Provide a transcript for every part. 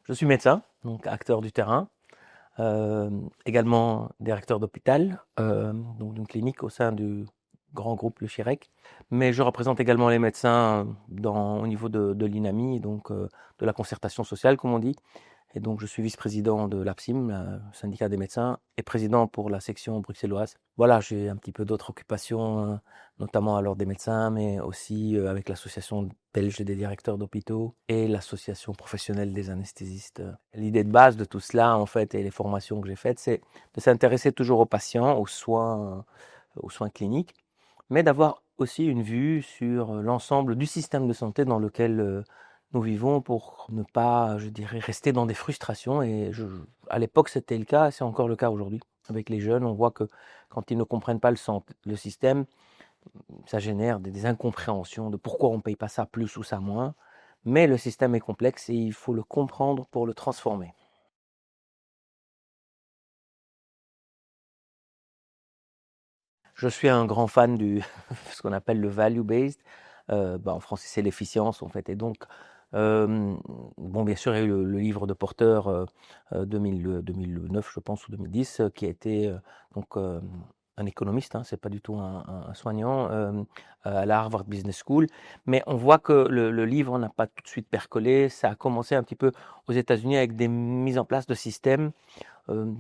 Je suis médecin, donc acteur du terrain, également directeur d'hôpital, donc d'une clinique au sein du grand groupe Le Chirec. Mais je représente également les médecins au niveau de l'INAMI, donc de la concertation sociale, comme on dit. Et donc, je suis vice-président de l'APSIM, le syndicat des médecins, et président pour la section bruxelloise. Voilà, j'ai un petit peu d'autres occupations, notamment à l'Ordre des médecins, mais aussi avec l'association belge des directeurs d'hôpitaux et l'association professionnelle des anesthésistes. L'idée de base de tout cela, en fait, et les formations que j'ai faites, c'est de s'intéresser toujours aux patients, aux soins cliniques, mais d'avoir aussi une vue sur l'ensemble du système de santé dans lequel nous vivons pour ne pas, je dirais, rester dans des frustrations. Et à l'époque, c'était le cas, c'est encore le cas aujourd'hui. Avec les jeunes, on voit que quand ils ne comprennent pas le système, ça génère des incompréhensions de pourquoi on ne paye pas ça plus ou ça moins. Mais le système est complexe et il faut le comprendre pour le transformer. Je suis un grand fan du ce qu'on appelle le value-based. En français, c'est l'efficience, en fait. Et donc, bon, bien sûr, il y a eu le livre de Porter 2009, je pense, ou 2010, qui a été donc un économiste, hein, c'est pas du tout un soignant, à la Harvard Business School. Mais on voit que le livre n'a pas tout de suite percolé. Ça a commencé un petit peu aux États-Unis avec des mises en place de systèmes euh,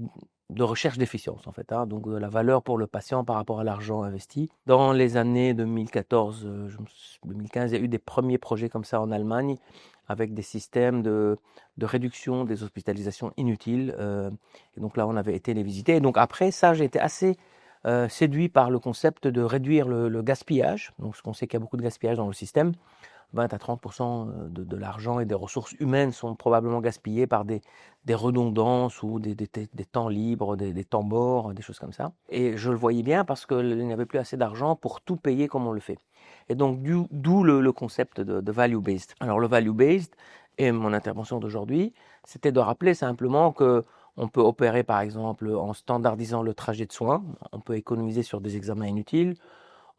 de recherche d'efficience en fait, hein, donc de la valeur pour le patient par rapport à l'argent investi. Dans les années 2014, 2015, il y a eu des premiers projets comme ça en Allemagne avec des systèmes de réduction des hospitalisations inutiles. Et donc là, on avait été les visiter. Et donc après ça, j'ai été assez séduit par le concept de réduire le gaspillage. Donc, ce qu'on sait qu'il y a beaucoup de gaspillage dans le système. 20 à 30% de l'argent et des ressources humaines sont probablement gaspillés par des redondances ou des temps libres, des temps morts, des choses comme ça. Et je le voyais bien parce qu'il n'y avait plus assez d'argent pour tout payer comme on le fait. Et donc, d'où le concept de value-based. Alors, le value-based et mon intervention d'aujourd'hui, c'était de rappeler simplement que on peut opérer, par exemple, en standardisant le trajet de soins. On peut économiser sur des examens inutiles.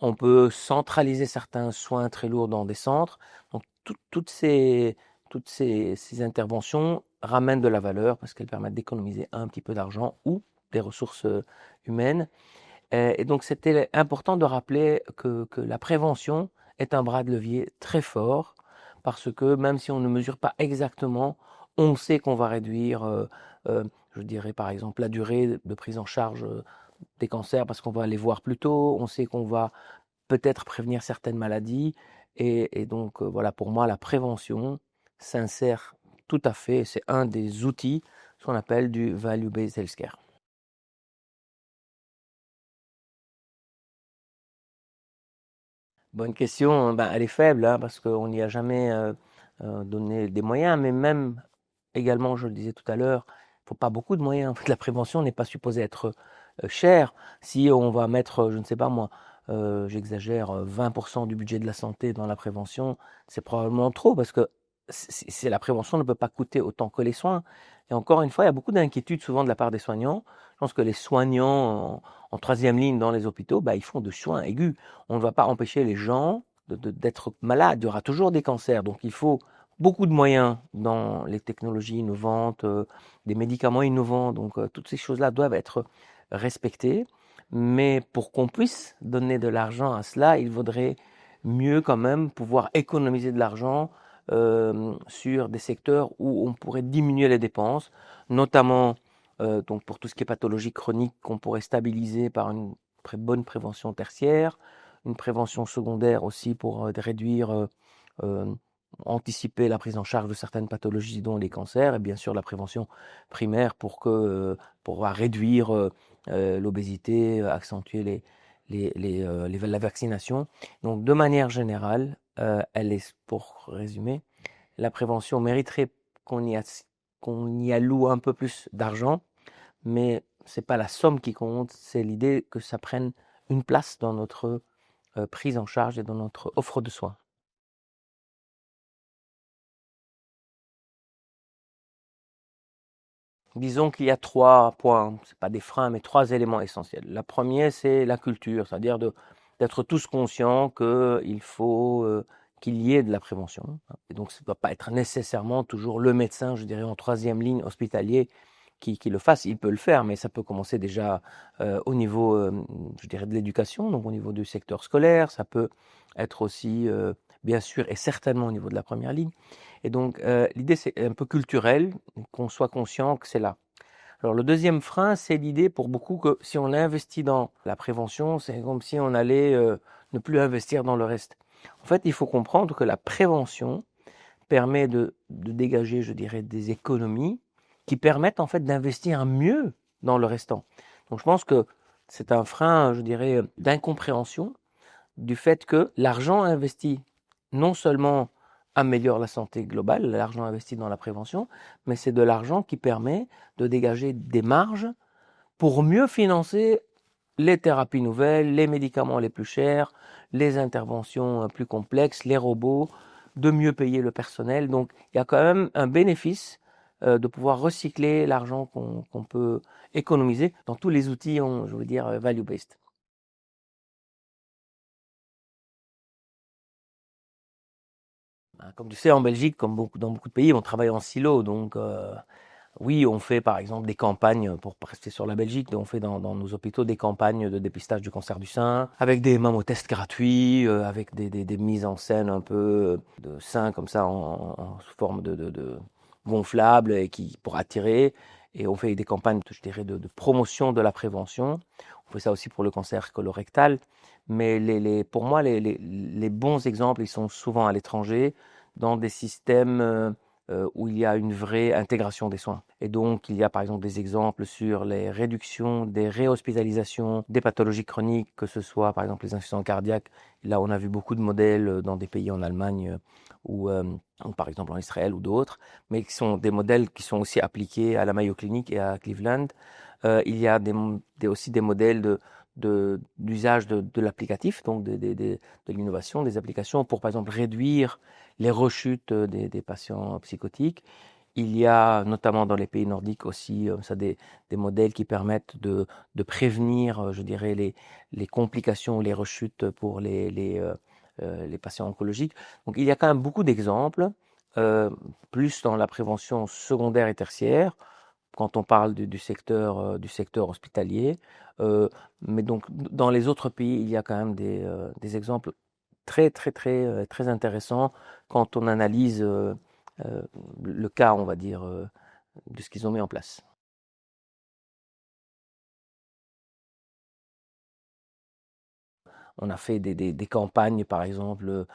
On peut centraliser certains soins très lourds dans des centres. Donc, toutes ces interventions ramènent de la valeur parce qu'elles permettent d'économiser un petit peu d'argent ou des ressources humaines. Et donc, c'était important de rappeler que la prévention est un bras de levier très fort parce que même si on ne mesure pas exactement, on sait qu'on va réduire, je dirais par exemple, la durée de prise en charge des cancers parce qu'on va les voir plus tôt. On sait qu'on va peut-être prévenir certaines maladies. Et donc, voilà, pour moi, la prévention s'insère tout à fait, c'est un des outils, ce qu'on appelle du value-based healthcare. Bonne question, hein. Ben, elle est faible, hein, parce qu'on n'y a jamais donné des moyens, mais même également, je le disais tout à l'heure, il ne faut pas beaucoup de moyens. En fait, la prévention n'est pas supposée être chère. Si on va mettre, je ne sais pas moi, j'exagère, 20% du budget de la santé dans la prévention, c'est probablement trop, parce que la prévention ne peut pas coûter autant que les soins. Et encore une fois, il y a beaucoup d'inquiétudes souvent de la part des soignants. Je pense que les soignants en troisième ligne dans les hôpitaux, bah, ils font de soins aigus. On ne va pas empêcher les gens d'être malades. Il y aura toujours des cancers. Donc il faut beaucoup de moyens dans les technologies innovantes, des médicaments innovants. Donc toutes ces choses-là doivent être respectées. Mais pour qu'on puisse donner de l'argent à cela, il vaudrait mieux quand même pouvoir économiser de l'argent sur des secteurs où on pourrait diminuer les dépenses, notamment donc pour tout ce qui est pathologie chronique qu'on pourrait stabiliser par une bonne prévention tertiaire, une prévention secondaire aussi pour réduire, euh, anticiper la prise en charge de certaines pathologies dont les cancers, et bien sûr la prévention primaire pour réduire l'obésité, accentuer la vaccination. Donc de manière générale, pour résumer, la prévention mériterait qu'on y, qu'on y alloue un peu plus d'argent, mais c'est pas la somme qui compte, c'est l'idée que ça prenne une place dans notre prise en charge et dans notre offre de soins. Disons qu'il y a 3 points, c'est pas des freins, mais 3 éléments essentiels. La première, c'est la culture, c'est-à-dire d'être tous conscients qu'il faut qu'il y ait de la prévention. Et donc, ça ne doit pas être nécessairement toujours le médecin, je dirais, en troisième ligne hospitalier qui le fasse. Il peut le faire, mais ça peut commencer déjà au niveau, je dirais, de l'éducation, donc au niveau du secteur scolaire. Ça peut être aussi, bien sûr, et certainement au niveau de la première ligne. Et donc, l'idée, c'est un peu culturel, qu'on soit conscient que c'est là. Alors, le deuxième frein, c'est l'idée pour beaucoup que si on investit dans la prévention, c'est comme si on allait ne plus investir dans le reste. En fait, il faut comprendre que la prévention permet de dégager, je dirais, des économies qui permettent en fait d'investir mieux dans le restant. Donc, je pense que c'est un frein, je dirais, d'incompréhension du fait que l'argent investi non seulement améliore la santé globale, l'argent investi dans la prévention, mais c'est de l'argent qui permet de dégager des marges pour mieux financer les thérapies nouvelles, les médicaments les plus chers, les interventions plus complexes, les robots, de mieux payer le personnel. Donc il y a quand même un bénéfice de pouvoir recycler l'argent qu'on peut économiser dans tous les outils, je veux dire, value-based. Comme tu sais, en Belgique, comme dans beaucoup de pays, on travaille en silo. Donc, oui, on fait par exemple des campagnes, pour rester sur la Belgique, on fait dans nos hôpitaux des campagnes de dépistage du cancer du sein, avec des mammotests gratuits, avec des mises en scène un peu de seins comme ça, sous forme de gonflables, et pour attirer. Et on fait des campagnes, je dirais, de promotion de la prévention. On fait ça aussi pour le cancer colorectal. Mais pour moi, les bons exemples, ils sont souvent à l'étranger, dans des systèmes où il y a une vraie intégration des soins. Et donc, il y a par exemple des exemples sur les réductions des réhospitalisations, des pathologies chroniques, que ce soit par exemple les insuffisants cardiaques. Là, on a vu beaucoup de modèles dans des pays en Allemagne ou par exemple en Israël ou d'autres, mais qui sont des modèles qui sont aussi appliqués à la Mayo Clinic et à Cleveland. Il y a aussi des modèles d'usage de l'applicatif, donc de l'innovation, des applications pour, par exemple, réduire les rechutes des patients psychotiques. Il y a, notamment dans les pays nordiques aussi, des modèles qui permettent de prévenir, je dirais, les complications ou les rechutes pour les patients oncologiques. Donc, il y a quand même beaucoup d'exemples, plus dans la prévention secondaire et tertiaire, quand on parle du secteur hospitalier. Mais donc, dans les autres pays, il y a quand même des exemples très, très, très, très intéressants quand on analyse euh, le cas, on va dire, de ce qu'ils ont mis en place. On a fait des campagnes, par exemple,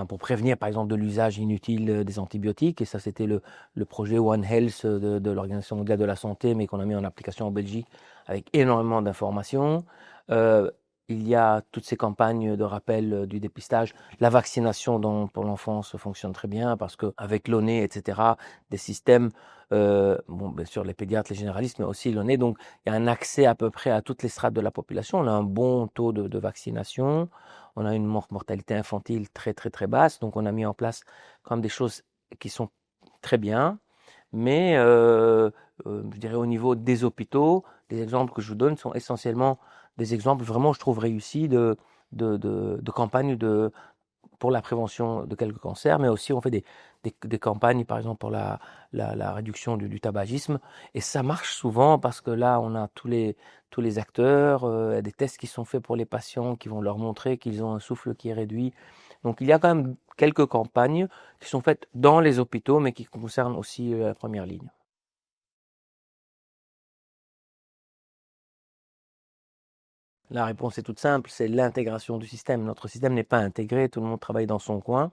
pour prévenir, par exemple, de l'usage inutile des antibiotiques. Et ça, c'était le projet One Health de l'Organisation mondiale de la santé, mais qu'on a mis en application en Belgique avec énormément d'informations. Euh, il y a toutes ces campagnes de rappel du dépistage. La vaccination pour l'enfance fonctionne très bien parce qu'avec l'ONE, etc., des systèmes, bon, bien sûr, les pédiatres, les généralistes, mais aussi l'ONE. Donc, il y a un accès à peu près à toutes les strates de la population. On a un bon taux de vaccination. On a une mortalité infantile très, très, très basse. Donc, on a mis en place quand même des choses qui sont très bien. Mais je dirais au niveau des hôpitaux, les exemples que je vous donne sont essentiellement des exemples vraiment, je trouve, réussis de campagnes pour la prévention de quelques cancers, mais aussi on fait des campagnes, par exemple, pour la réduction du tabagisme. Et ça marche souvent parce que là, on a tous les acteurs, des tests qui sont faits pour les patients qui vont leur montrer qu'ils ont un souffle qui est réduit. Donc il y a quand même quelques campagnes qui sont faites dans les hôpitaux, mais qui concernent aussi la première ligne. La réponse est toute simple, c'est l'intégration du système. Notre système n'est pas intégré, tout le monde travaille dans son coin.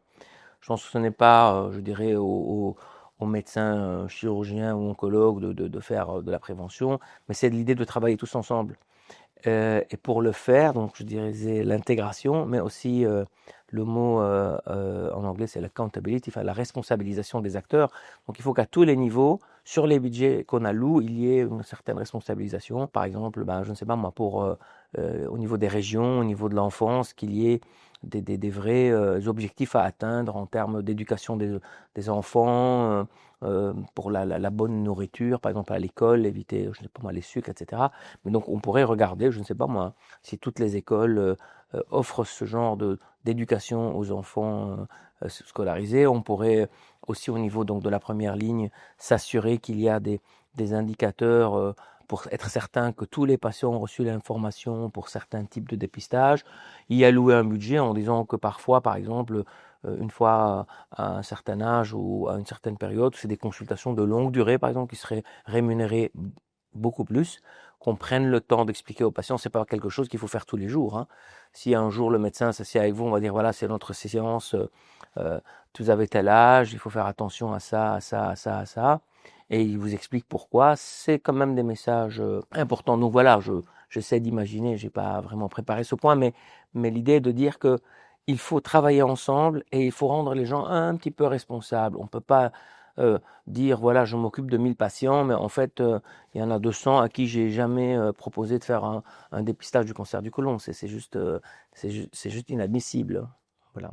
Je pense que ce n'est pas, je dirais, aux médecins, chirurgiens ou oncologues de faire de la prévention, mais c'est l'idée de travailler tous ensemble. Et pour le faire, donc je dirais l'intégration, mais aussi le mot en anglais c'est l'accountability, enfin la responsabilisation des acteurs. Donc il faut qu'à tous les niveaux, sur les budgets qu'on alloue, il y ait une certaine responsabilisation. Par exemple, ben, je ne sais pas moi, au niveau des régions, au niveau de l'enfance, qu'il y ait des vrais objectifs à atteindre en termes d'éducation des enfants, pour la bonne nourriture, par exemple à l'école, éviter, je ne sais pas moi, les sucres, etc. Mais donc on pourrait regarder, je ne sais pas moi, si toutes les écoles offrent ce genre d'éducation aux enfants scolarisés. On pourrait aussi au niveau donc de la première ligne s'assurer qu'il y a des indicateurs pour être certain que tous les patients ont reçu l'information pour certains types de dépistage, y allouer un budget en disant que parfois, par exemple, une fois à un certain âge ou à une certaine période, c'est des consultations de longue durée, par exemple, qui seraient rémunérées beaucoup plus, qu'on prenne le temps d'expliquer aux patients, c'est pas quelque chose qu'il faut faire tous les jours, hein. Si un jour le médecin s'assied avec vous, on va dire voilà, c'est notre séance, euh, vous avez tel âge, il faut faire attention à ça, à ça, à ça, à ça, et il vous explique pourquoi, c'est quand même des messages importants. Donc voilà, j'essaie d'imaginer, j'ai pas vraiment préparé ce point, mais l'idée est de dire que il faut travailler ensemble et il faut rendre les gens un petit peu responsables. On peut pas dire voilà, je m'occupe de 1000 patients, mais en fait, il y en a 200 à qui j'ai jamais proposé de faire un dépistage du cancer du côlon. C'est juste inadmissible. Voilà.